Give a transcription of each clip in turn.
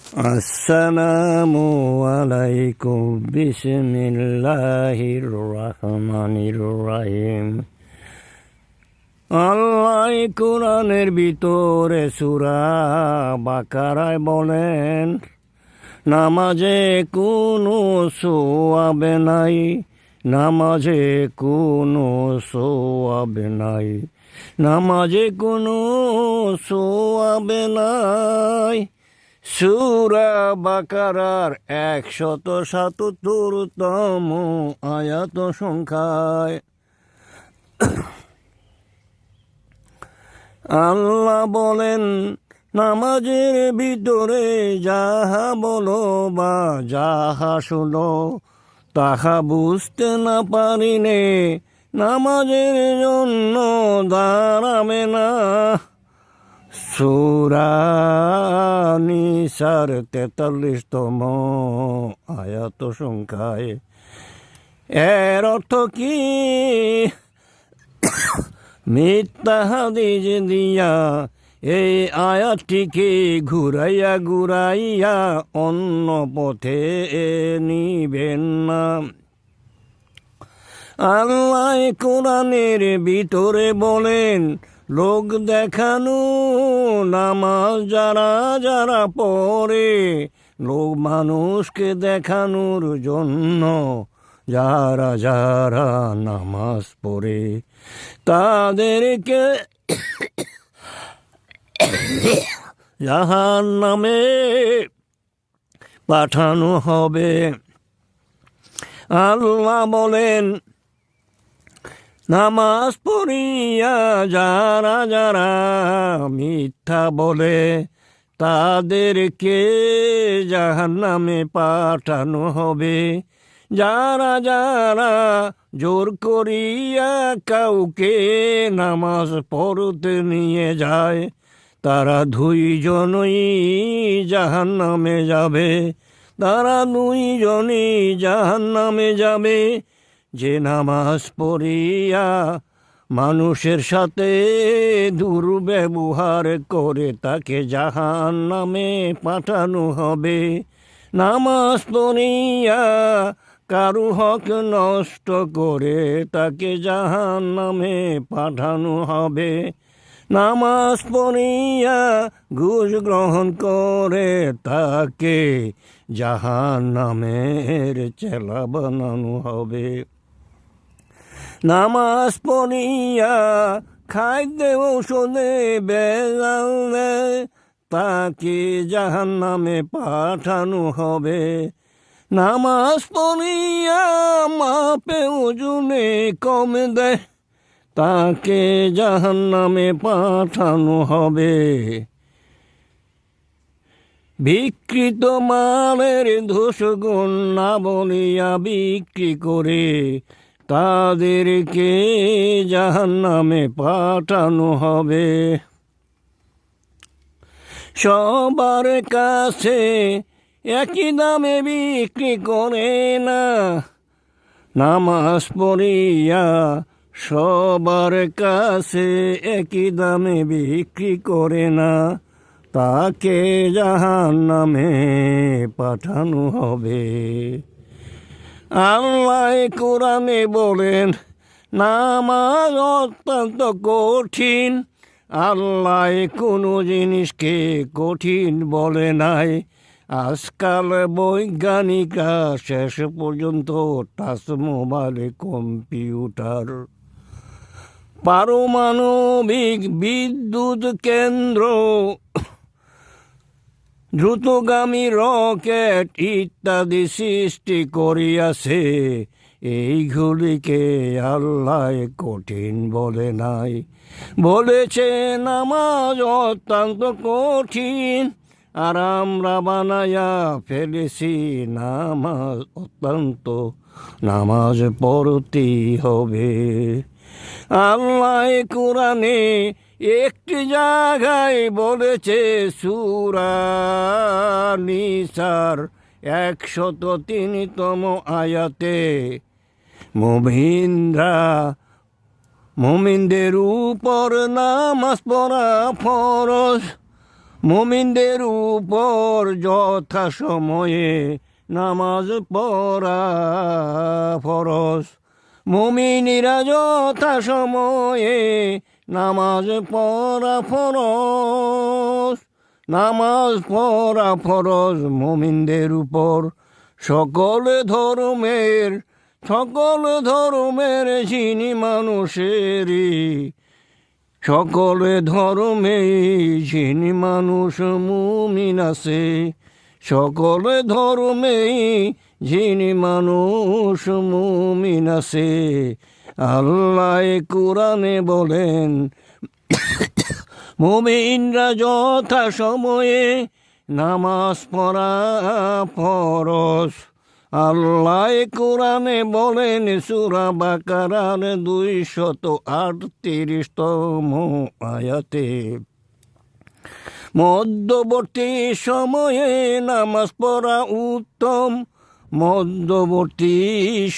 আসসালামু আলাইকুম বিসমিল্লাহির রহমানির রহিম। আল্লাহ কোরআনের ভিতরে সূরা বাকারায় বলেন, নামাজে কোনো সওয়াব নাই, নামাজে কোনো সওয়াব নাই, নামাজে কোনো সওয়াব নাই। সূরা বাকারার 177তম আয়াত সংখ্যায় আল্লাহ বলেন, নামাজের ভিতরে যাহা বলো বা যাহা শোনো তাহা বুঝতে না পারিনে নামাজের জন্য দাঁড়াবে না। সূরা নিসার 43তম আয়াত সংখ্যায় এর অর্থ কি? মিথ্যা হাদিস দিয়া এই আয়াতটিকে ঘুরাইয়া ঘুরাইয়া অন্য পথে নিবেন না। আল্লাহ কোরআনের ভিতরে বলেন, লোক দেখানো নামাজ যারা যারা পড়ে, লোক মানুষকে দেখানোর জন্য যারা যারা নামাজ পড়ে তাদেরকে জাহান্নামে পাঠানো হবে। আল্লাহ বলেন, নামাজ পড়িয়া যারা যারা মিথ্যা বলে তাদেরকে জাহান্নামে পাঠানো হবে। যারা যারা জোর করিয়া কাউকে নামাজ পড়তে নিয়ে যায় তারা দুইজনই জাহান্নামে যাবে, তারা দুইজনই জাহান্নামে যাবে। যে নামাজ পড়িয়া মানুষের সাথে দুর্ব্যবহার করে তাকে জাহান্নামে পাঠানো হবে। নামাজ পড়িয়া কারু হক নষ্ট করে তাকে জাহান্নামে পাঠানো হবে। নামাজ পড়িয়া ঘুষ গ্রহণ করে তাকে জাহান্নামের চেলা বানানো হবে। নামাজ পড়িয়া খাদ্য ঔষধে ভেজাল তাকে জাহান্নামে পাঠানো হবে। নামাজ পড়িয়া মাপে ওজনে কম দেয় তাকে জাহান্নামে পাঠানো হবে। বিকৃত মালের দোষ গুণ না বলিয়া বিক্রি করে তাদেরকে জাহান্নামে পাঠানো হবে। সবার কাছে একই দামে বিক্রি করে না, নামাজ পড়িয়া সবার কাছে একই দামে বিক্রি করে না, তাকে জাহান্নামে পাঠানো হবে। আল্লাহ কোরআনে বলেন, নামাজ অত্যন্ত কঠিন। আল্লাহ কোনো জিনিসকে কঠিন বলে নাই। আজকাল বৈজ্ঞানিকরা শেষ পর্যন্ত টাচ মোবাইল, কম্পিউটার, পারমাণবিক বিদ্যুৎ কেন্দ্র, দ্রুতগামী রকেট ইত্যাদি সৃষ্টি করিয়াছে। এইগুলিকে আল্লাহ কঠিন বলে নাই, বলেছে নামাজ অত্যন্ত কঠিন। আর আমরা বানায়া ফেলেছি নামাজ অত্যন্ত, নামাজ পড়তেই হবে। আল্লাহ কোরআনে একটি জায়গায় বলেছে, সূরা নিসার 103তম আয়াতে, মুমিনদের উপর নামাজ পড়া ফরজ। মুমিনদের উপর যথা সময়ে নামাজ পড়া ফরজ। মুমিনীরা যথা সময়ে নামাজ পড়া ফরজ। নামাজ পড়া ফরজ মুমিনদের উপর। সকল ধর্মের যিনি মানুষেরই, সকল ধর্মে যিনি মানুষ মুমিন আছে। সকল ধর্মে যিনি মানুষ মুমিন আছে। আল্লাহ কোরআনে বলেন, মুমিনরা যথা সময়ে নামাজ পড়া ফরজ। আল্লাহ কোরআনে বলেন সূরা বাকারার 238তম আয়াতে, মধ্যবর্তী সময়ে নামাজ পড়া উত্তম। মধ্যবর্তী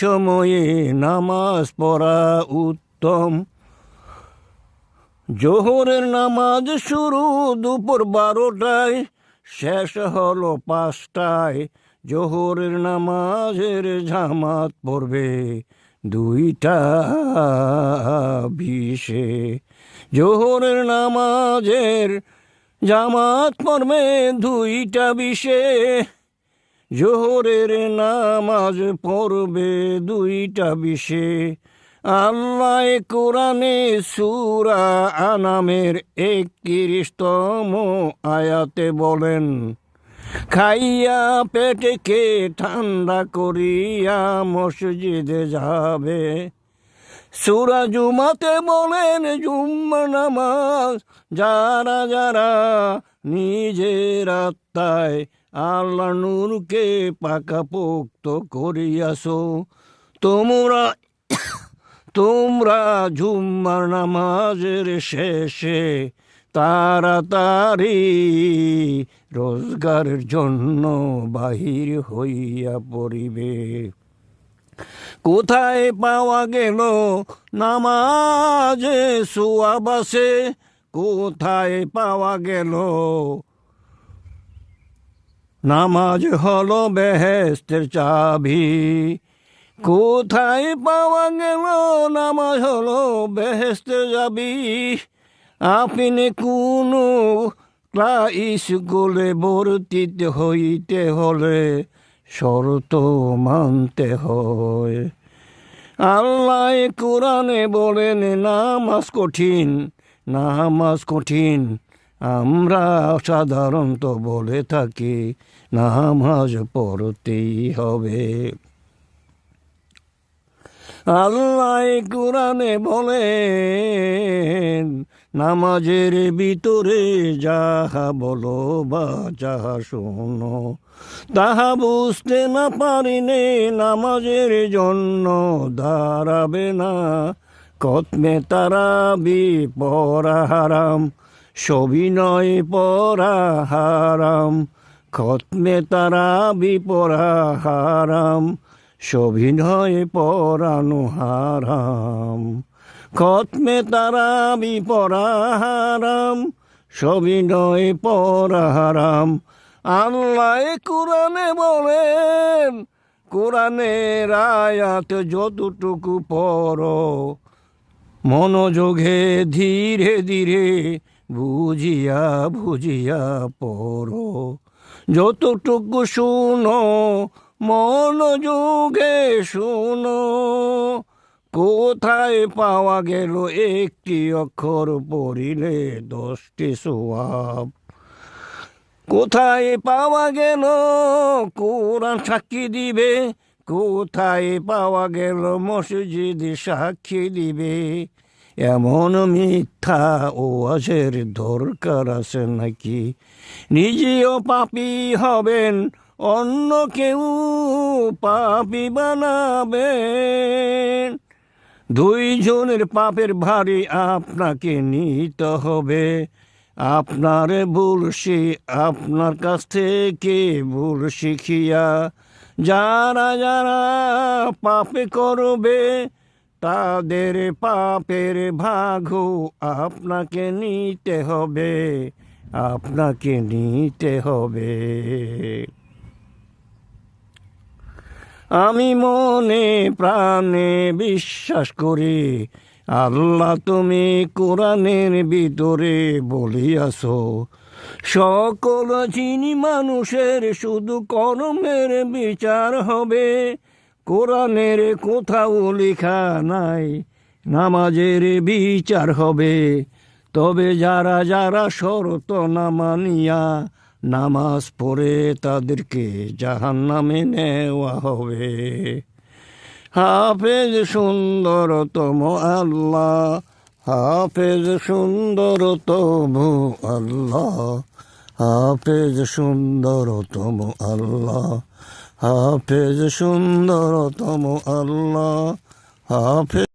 সময়ে নামাজ পড়া উত্তম। জোহরের নামাজ শুরু দুপুর 12টায়, শেষ হলো 5টায়। জোহরের নামাজের জামাত পড়বে 2টা 20-এ। জোহরের নামাজের জামাত পড়বে 2টা 20-এ। জোহরের নামাজ পড়বে 2টা 20-এ। আল্লাহ কোরআনে সূরা আনামের 31তম আয়াতে বলেন, খাইয়া পেটকে ঠান্ডা করিয়া মসজিদে যাবে। সূরা জুমাতে বলেন, জুম্মা নামাজ যারা নিজের আত্মায় আল্লাহ নূরকে পাকাপোক্ত করিয়াছো, তোমরা জুম্মার নামাজের শেষে তাড়াতাড়ি রোজগারের জন্য বাহির হইয়া পড়িবে। কোথায় পাওয়া গেল নামাজে সওয়াব আছে? কোথায় পাওয়া গেল? নামাজ হলো বেহেশতের চাবি। কোথায় পাওয়া গেল? নামাজ হলো বেহেশতের চাবি। আপনি কোনো স্কুলে ভর্তি হইতে হলে শর্ত মানতে হয়। আল্লাহ কোরআনে বলেন, নামাজ কঠিন। আমরা সাধারণত বলে থাকি নামাজ পড়তেই হবে। আল্লাহ কোরআনে বলেন, নামাজের ভিতরে যাহা বলো বা যাহা শোনো, তাহা বুঝতে না পারিলে নামাজের জন্য দাঁড়াবে না। খতমে তারাবি পড়া হারাম, সবিনয় পড়া হারাম। খতমে তারাবি পড়া হারাম, সবিনয় পড়ানো হারাম। খতমে তারাবি পড়া হারাম, সবিনয় পড়া হারাম। আল্লাহ কোরআনে বলেন, কোরআনের আয়াত যতটুকু পড়ো মনোযোগে ধীরে ধীরে বুঝিয়া পড়ো। যতটুকু শুনো মনোযোগে শুনো। কোথায় পাওয়া গেল একটি অক্ষর পড়িলে 10টি সওয়াব? কোথায় পাওয়া গেল কোরআন সাক্ষী দিবে? কোথায় পাওয়া গেল মসজিদ সাক্ষী দিবে? এমন মিথ্যা ওয়াজের দরকার আছে নাকি? নিজেও পাপী হবেন, অন্য কেউ পাপী বানাবেন। 2 জনের পাপের ভারী আপনাকে নিতে হবে। আপনার আপনার কাছ থেকে ভুল শিখিয়া যারা পাপে করবে তাদের পাপের ভাগও আপনাকে নিতে হবে। আপনাকে নিতে হবে। আমি মনে প্রাণে বিশ্বাস করি, আল্লাহ তুমি কোরআনের ভিতরে বলিয়াছো, সকল চিনি মানুষের শুধু কর্মের বিচার হবে। কোরআনের কোথাও লেখা নাই নামাজের বিচার হবে। তবে যারা যারা শরত না মানিয়া নামাজ পড়ে তাদেরকে জাহান্নামে নেওয়া হবে। হাফেজ সুন্দরতম আল্লাহ, হাফেজ সুন্দরতম আল্লাহ, হাফেজ সুন্দরতম আল্লাহ, হাফেজ সুন্দরতম আল্লাহ, হাফেজ।